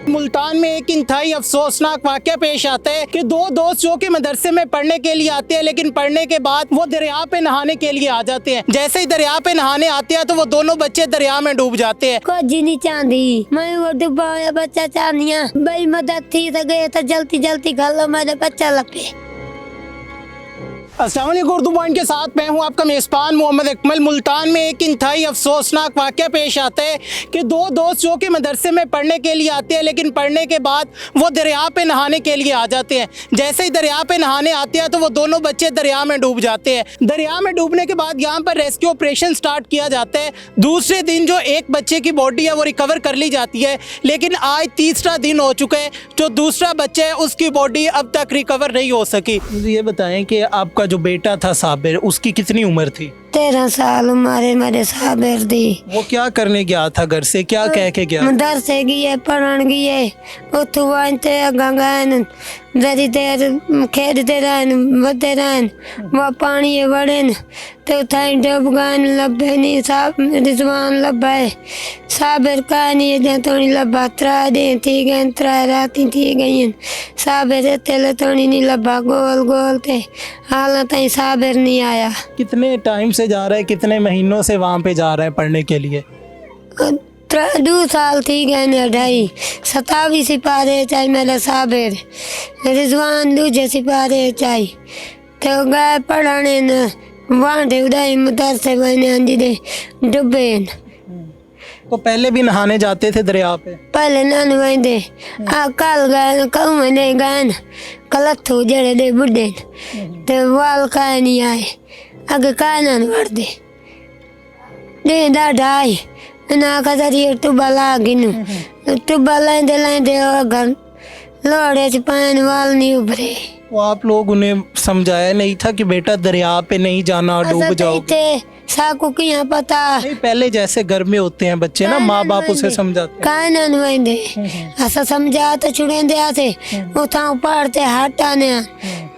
मुल्तान में एक इंतहाई अफसोसनाक वाक़या पेश आता है कि दो दोस्त जो कि मदरसे में पढ़ने के लिए आते हैं, लेकिन पढ़ने के बाद वो दरिया पे नहाने के लिए आ जाते हैं। जैसे ही दरिया पे नहाने आते हैं तो वो दोनों बच्चे दरिया में डूब जाते हैं। कुछ नहीं चाहती मैं, वो डूबा हुआ बच्चा चाहनी भाई, मदद थी तो गए तो जल्दी जल्दी घर लो, मेरा बच्चा लपे। अस्सलाम वालेकुम, उर्दू पॉइंट के साथ मैं हूं आपका मेज़बान मोहम्मद अकमल। मुल्तान में एक इंतहाई अफसोसनाक वाक़या पेश आता है कि दो दोस्त जो कि मदरसे में पढ़ने के लिए आते हैं, लेकिन पढ़ने के बाद वो दरिया पे नहाने के लिए आ जाते हैं। जैसे ही दरिया पे नहाने आते हैं तो वो दोनों बच्चे दरिया में डूब जाते हैं। दरिया में डूबने के बाद यहाँ पर रेस्क्यू ऑपरेशन स्टार्ट किया जाता है। दूसरे दिन जो एक बच्चे की बॉडी है वो रिकवर कर ली जाती है, लेकिन आज तीसरा दिन हो चुका है। जो दूसरा बच्चा है उसकी बॉडी अब तक रिकवर नहीं हो सकी। ये बताएं कि आपका जो बेटा था साबिर, उसकी कितनी उम्र थी? 13 साल उम्र मेरे साबिर दी। वो क्या करने गया था घर से, क्या कह के गया? मदरसे गए पढ़न गए, उतो वांते गंगान दरी देर खेलते रहन बदे रहन, वो पानी वड़न तो थाई डब गान लभे नहीं, साब रिजवान लभे साबिर का नहीं जे तोनी लभा, 3 दिन थी गए, 3 राती थी गई साबिर तेले तोनी नहीं लभा, गोल गोल थे हाल ताई साबिर नहीं आया। कितने टाइम से जा रहा है, कितने महीनों से वहाँ पे जा रहा है पढ़ने के लिए? 2 साल थी गए ने, 2.5 27 सिपारे चाहे मेरा साबिर, रिजवान दूजे सिपारे चाहे तो गए पढ़ाने न वांडे उदाई मदरसे बने अंजी दे डुबे न। तो पहले भी नहाने जाते थे दरिया पे? पहले नन वंदे आ कल गए कहूँ मैंने गए कलत्थू जड़े दे बुढ़े तो वाल का नहीं आए, अगे का नन वड़ दे ढाई ना कदरी टुबा लागिनु, टुबा लाइंदे लाइंदे घर लोड़े च पान वाल नहीं उभरे। वो आप लोग उन्हें समझाया नहीं था कि बेटा दरिया पे नहीं जाना, डूब जाओगे? साकू की यहाँ पता नहीं, पहले जैसे घर में होते हैं बच्चे ना, माँ बाप उसे समझाते हैं। कानन वंदे ऐसा समझा तो छुड़ेंदे आते उठा पढ़ते हटाने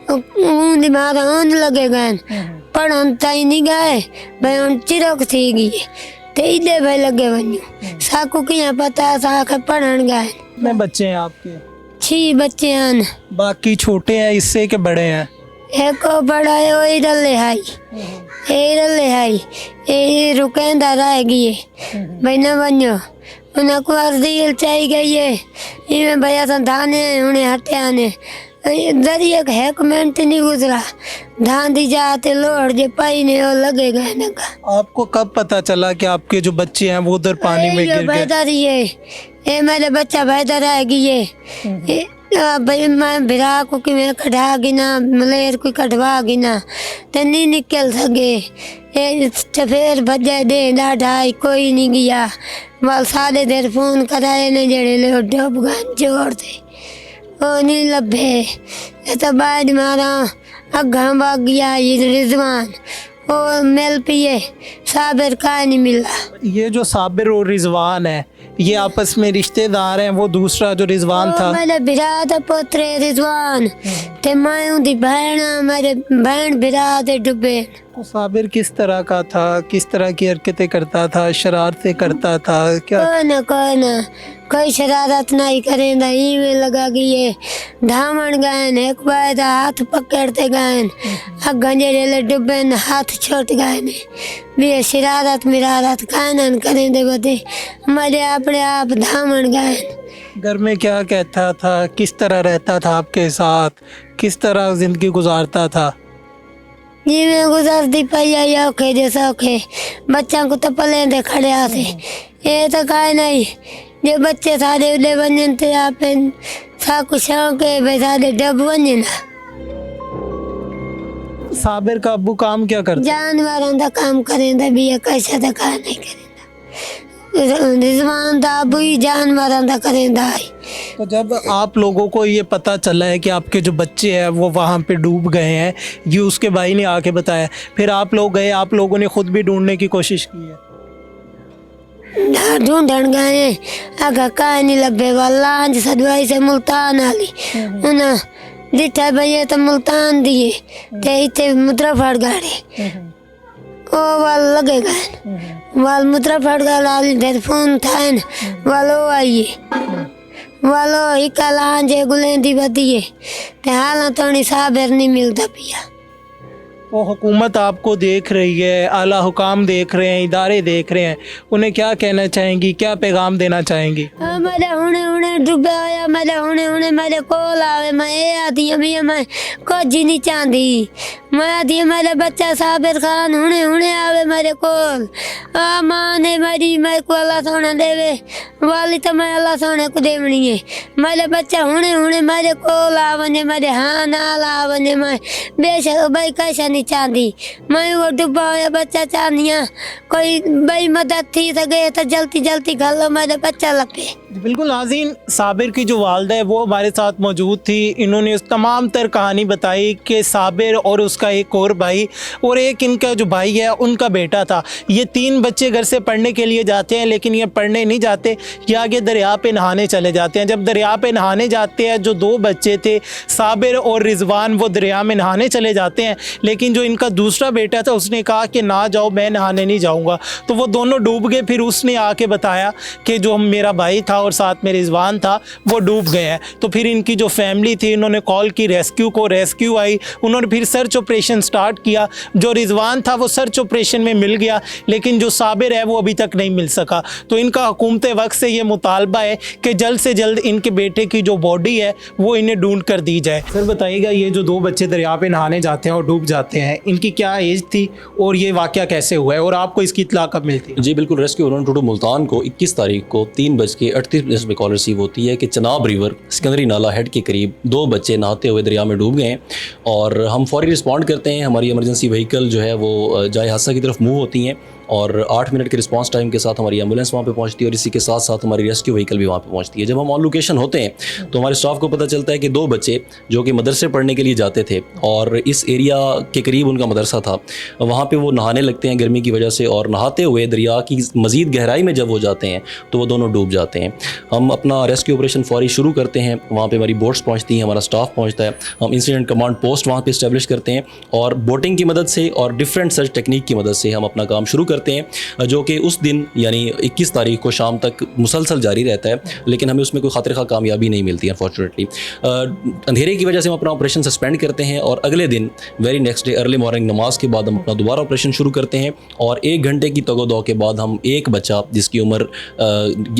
ऊन दिमाग ऊन लगे गए पढ़न ताई नहीं गए भाई उन चिरक थी गई ते इधे भाई लगे वन्यू साकू की यहाँ पता साख पढ़न गए। कितने बच्चे हैं आपके? 6 बच्चे हैं। बाकी छोटे हैं इससे के बड़े हैं? एक को बड़ा है वो इधर ले आई, इधर ले आई ये रुकेंदा रह गई भाई न बनो उन्हें को अर्जी चाहिए गई है इनमें भैया संताने उन्हें हटे आने दरिया का 1 मिनट नहीं गुजरा धान दी जाते लोड जे पाई ने वो लगे गए न का। आपको कब पता चला कि आपके जो बच्चे हैं वो उधर पानी में गिर गए? बेहतर ये मेरे बच्चा बेहतर है ये भाई मैं बिरा को कि मैं कढ़ा गिना मलेर को कढ़वा गिना तो नहीं निकल सके ये फिर भजे दे ढाई कोई नहीं गया वाल सारे देर फोन कराए ने जड़े ले डब गन जोड़ थे वो नहीं लभे ये तो बाद मारा अग्गा भाग गया ये रिजवान वो मिल पिए साबिर का नहीं मिला। ये जो साबिर और रिजवान है ये आपस में रिश्तेदार हैं? वो दूसरा जो रिजवान था मेरे बिरा दा पोतरे रिजवान ते मैं उनकी बहन मेरे बहन बिरा दे डुबे। तो साबिर किस तरह का था, किस तरह की हरकतें करता था, शरारतें करता था क्या? कोई शरारत नहीं करेंदा ही में लगा गई धामन गए एक बार हाथ पकड़ते गए गंजे डुबे हाथ छोट गए भी शरारत मिरारत कानन करेंदे बदे हमारे अपने आप धामन गए। घर में क्या कहता था, किस तरह रहता था आपके साथ, किस तरह जिंदगी गुजारता था? जी मैं गुजरती पाई औखे जैसा औखे बच्चा को तो पले दे खड़े आते ये तो कहा नहीं जो बच्चे सारे उड़े बन थे आप सा कुछ शौक है भाई सारे डब बने ना। साबिर का अब्बू काम क्या करता? जानवरों का काम करेंदा भी ये कैसा तो कहा नहीं करेंदा रिजवान दा अबू ही जानवरों का करेंदा। तो जब आप लोगों को ये पता चला है कि आपके जो बच्चे हैं वो वहाँ पे डूब गए हैं, ये उसके भाई ने आके बताया, फिर आप लोग गए, आप लोगों ने खुद भी ढूंढने की कोशिश की है? ढूंढन गए अगर कहा नहीं लभे वाला सदवाई से मुल्तान आली उन्हें दिठा भैया तो मुल्तान दिए ते इतने मुद्रा फट गाड़े ओ वाल लगे गए वाल मुद्रा फट गए लाल फोन था वाल वो आइए वालो ही कलां जे गुलेंदी बदिए ते हालां तो नहीं साबिर नहीं मिलता पिया। वो हुकूमत आपको देख रही है, आला हुकाम देख रहे हैं, इदारे देख रहे हैं, उन्हें क्या कहना चाहेंगी, क्या पैगाम देना चाहेंगी? मेरे हुने हुने डूबे होया, मेरे हुने हुने मेरे कोल आवे, मैं ये आदि अमी मैं कुछ नहीं चाहती, मैं आदि मेरे बच्चा साबिर खान हुने हुने आवे मेरे कोल। माँ ने मेरी मेरे को अल्लाह सोने देवे वाली तो मैं अल्लाह सोने को देवनी है। मेरे बच्चा हुने हुने मेरे कोल आवने, मेरे हाँ नाल आवने, मैं बेशक भाई कैसा नहीं चाहती, मैं वो डूबा होया बच्चा चाहनी कोई भाई मदद थी सके तो जल्दी जल्दी घलो मेरे बच्चा लगे। बिल्कुल नाज़रीन, साबिर की जो वालदा है वो हमारे साथ मौजूद थी। इन्होंने उस तमाम तर कहानी बताई कि साबिर और उसका एक और भाई और एक इनका जो भाई है उनका बेटा था। ये 3 बच्चे घर से पढ़ने के लिए जाते हैं, लेकिन ये पढ़ने नहीं जाते, ये आगे दरिया पे नहाने चले जाते हैं। जब दरिया पे नहाने जाते हैं, जो 2 बच्चे थे साबिर और रिजवान, वो दरिया में नहाने चले जाते हैं, लेकिन जो इनका दूसरा बेटा था उसने कहा कि ना जाओ, मैं नहाने नहीं जाऊँगा, तो वो दोनों डूब गए। फिर उसने आके बताया कि जो मेरा भाई था और साथ में रिजवान था वो डूब गए हैं। तो फिर इनकी जो फैमिली थी इन्होंने कॉल की रेस्क्यू को, रेस्क्यू आई, उन्होंने फिर सर्च ऑपरेशन स्टार्ट किया। जो रिजवान था वो सर्च ऑपरेशन में मिल गया, लेकिन जो साबिर है वो अभी तक नहीं मिल सका। तो इनका हुकूमत वक्त से ये मुतालबा है कि जल्द से जल्द इनके बेटे की जो बॉडी है वो इन्हें ढूंढ कर दी जाए। सर बताइएगा, ये जो 2 बच्चे दरिया पे नहाने जाते हैं और डूब जाते हैं, इनकी क्या एज थी और ये वाक़या कैसे हुआ है और आपको इसकी इत्तला कब मिलती है? जी बिल्कुल, रेस्क्यू ऑन टू मुल्तान को 21 तारीख को 3:38 में कॉल रिसीव होती है कि चनाब रिवर सिकंदरी नाला हेड के करीब 2 बच्चे नहाते हुए दरिया में डूब गए हैं। और हम फौरी रिस्पॉन्ड करते हैं, हमारी इमरजेंसी व्हीकल जो है वो जाए हादसा की तरफ मूव होती हैं और 8 मिनट के रिस्पांस टाइम के साथ हमारी एम्बुलेंस वहाँ पे पहुँचती है और इसी के साथ साथ हमारी रेस्क्यू व्हीकल भी वहाँ पे पहुँचती है। जब हम ऑन लोकेशन होते हैं तो हमारे स्टाफ को पता चलता है कि 2 बच्चे जो कि मदरसे पढ़ने के लिए जाते थे और इस एरिया के करीब उनका मदरसा था, वहाँ पे वो नहाने लगते हैं गर्मी की वजह से, और नहाते हुए दरिया की मज़ीद गहराई में जब वो जाते हैं तो वो दोनों डूब जाते हैं। हम अपना रेस्क्यू ऑपरेशन फौरी शुरू करते हैं, वहाँ पर हमारी बोट्स पहुँचती हैं, हमारा स्टाफ पहुँचता है, हम इंसिडेंट कमांड पोस्ट वहाँ पर इस्टेब्लिश करते हैं और बोटिंग की मदद से और डिफरेंट सर्च टेक्निक की मदद से हम अपना काम शुरू करते हैं, जो कि उस दिन यानी 21 तारीख को शाम तक मुसलसल जारी रहता है, लेकिन हमें उसमें कोई खातिर खा कामयाबी नहीं मिलती अनफॉर्चुनेटली। अंधेरे की वजह से हम अपना ऑपरेशन सस्पेंड करते हैं और अगले दिन very next day early morning नमाज के बाद हम अपना दोबारा ऑपरेशन शुरू करते हैं और 1 घंटे की तगो-दो के बाद हम एक बच्चा जिसकी उम्र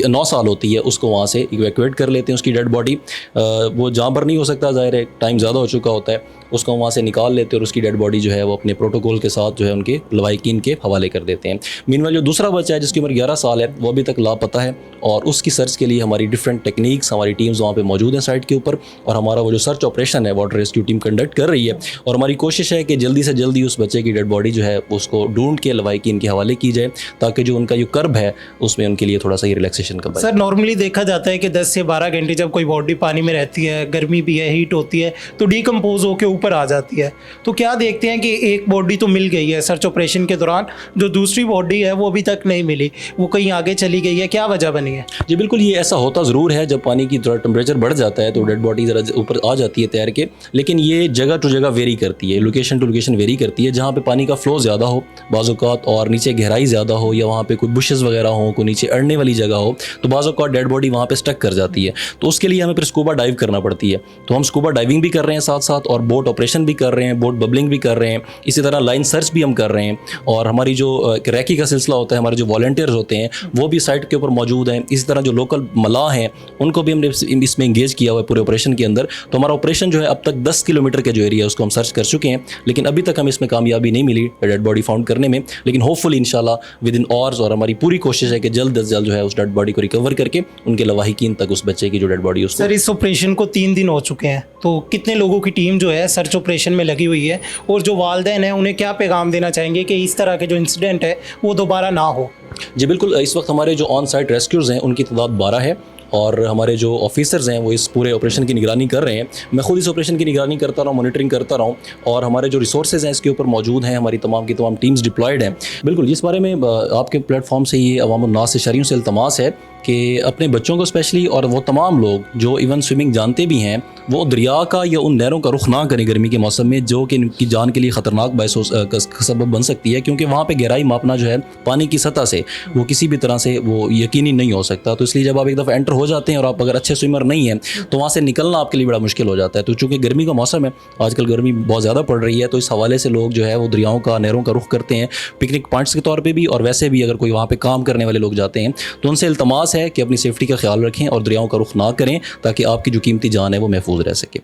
9 साल होती है उसको वहाँ से इवैक्यूएट कर लेते हैं, उसकी डेड बॉडी, वो जहाँ पर नहीं हो सकता, ज़ाहिर है टाइम ज़्यादा हो चुका होता है, उसको वहाँ से निकाल लेते हैं और उसकी डेड बॉडी जो है वो अपने प्रोटोकॉल के साथ जो है उनके लवाहिकीन के हवाले कर देते हैं। मीनवाइल जो दूसरा बच्चा है जिसकी उम्र 11 साल है वो अभी तक लापता है और उसकी सर्च के लिए हमारी डिफरेंट टेक्निक्स, हमारी टीम्स वहाँ पे मौजूद हैं साइट के ऊपर और हमारा वो जो सर्च ऑपरेशन है वाटर रेस्क्यू टीम कंडक्ट कर रही है और हमारी कोशिश है कि जल्दी से जल्दी उस बच्चे की डेड बॉडी जो है उसको ढूंढ के लवाहिकीन के हवाले की जाए ताकि जो उनका जो कर्ब है उसमें उनके लिए थोड़ा सा ही रिलैक्सेशन का। सर नॉर्मली देखा जाता है कि 10 से 12 घंटे जब कोई बॉडी पानी में रहती है, गर्मी भी है, हीट होती है, तो डीकम्पोज होकर ऊपर आ जाती है। तो क्या देखते हैं कि एक बॉडी तो मिल गई है सर्च ऑपरेशन के दौरान, जो दूसरी बॉडी है वो अभी तक नहीं मिली, वो कहीं आगे चली गई है, क्या वजह बनी है? जी बिल्कुल, ये ऐसा होता ज़रूर है, जब पानी की थोड़ा टेम्परेचर बढ़ जाता है तो डेड बॉडी ज़रा ऊपर आ जाती है तैर के, लेकिन ये जगह टू जगह वेरी करती है, लोकेशन टू लोकेशन वेरी करती है। जहाँ पे पानी का फ्लो ज़्यादा हो बाज़-औक़ात और नीचे गहराई ज़्यादा हो या वहाँ पे कोई बुशेस वगैरह हो, कोई नीचे अड़ने वाली जगह हो, तो बाज़-औक़ात डेड बॉडी वहाँ पे स्टक कर जाती है, तो उसके लिए हमें फिर स्कूबा डाइव करना पड़ती है। तो हम स्कूबा डाइविंग भी कर रहे हैं साथ साथ और बोट ऑपरेशन भी कर रहे हैं, बोट बबलिंग भी कर रहे हैं, इसी तरह लाइन सर्च भी हम कर रहे हैं और हमारी जो रैकी का सिलसिला होता है, हमारे जो वॉलंटियर्स होते हैं वो भी साइट के ऊपर मौजूद हैं। इसी तरह जो लोकल मलाह हैं उनको भी हमने इसमें इंगेज किया हुआ है पूरे ऑपरेशन के अंदर। तो हमारा ऑपरेशन जो है अब तक 10 किलोमीटर के जो एरिया है उसको हम सर्च कर चुके हैं, लेकिन अभी तक हमें इसमें कामयाबी नहीं मिली डेड बॉडी फाउंड करने में, लेकिन होपफुली इंशाल्लाह विद इन आवर्स और हमारी पूरी कोशिश है कि जल्द अज जल्द जो है उस डेड बॉडी को रिकवर करके उनके लवाहिकीन तक उस बच्चे की जो डेड बॉडी उसको। सर इस ऑपरेशन को 3 दिन हो चुके हैं, तो कितने लोगों की टीम जो है सर्च ऑपरेशन में लगी हुई है और जो वालिदैन हैं उन्हें क्या पैगाम देना चाहेंगे कि इस तरह के जो इंसिडेंट है वो दोबारा ना हो? जी बिल्कुल, इस वक्त हमारे जो ऑन साइट रेस्क्यूज़ हैं उनकी तादाद 12 है और हमारे जो ऑफिसर्स हैं वो इस पूरे ऑपरेशन की निगरानी कर रहे हैं। मैं खुद इस ऑपरेशन की निगरानी करता रहा हूँ, मॉनिटरिंग करता रहा हूँ और हमारे जो रिसोर्सेज हैं इसके ऊपर मौजूद हैं, हमारी तमाम की तमाम टीम्स डिप्लॉयड हैं। बिल्कुल, इस बारे में आपके प्लेटफॉर्म से ये अवाम उन्नास से शहरियों से इल्तमास है कि अपने बच्चों को स्पेशली और वो तमाम लोग जो इवन स्विमिंग जानते भी हैं वो दरिया का या उन नहरों का रुख ना करें गर्मी के मौसम में, जो कि इनकी जान के लिए ख़तरनाक सबब बन सकती है, क्योंकि वहाँ पे गहराई मापना जो है पानी की सतह से वो किसी भी तरह से वो यकीनी नहीं हो सकता। तो इसलिए जब आप एक दफ़ा एंटर हो जाते हैं और आप अगर अच्छे स्विमर नहीं हैं तो वहाँ से निकलना आपके लिए बड़ा मुश्किल हो जाता है। तो चूँकि गर्मी का मौसम है, आजकल गर्मी बहुत ज़्यादा पड़ रही है, तो इस हवाले से लोग जो है वो दरियाओं का, नहरों का रुख करते हैं पिकनिक पॉइंट्स के तौर पर भी, और वैसे भी अगर कोई वहाँ पर काम करने वाले लोग जाते हैं तो उनसे इल्तमास है कि अपनी सेफ्टी का ख्याल रखें और दरियाओं का रुख ना करें ताकि आपकी जो कीमती जान है वो महफूज रह सके।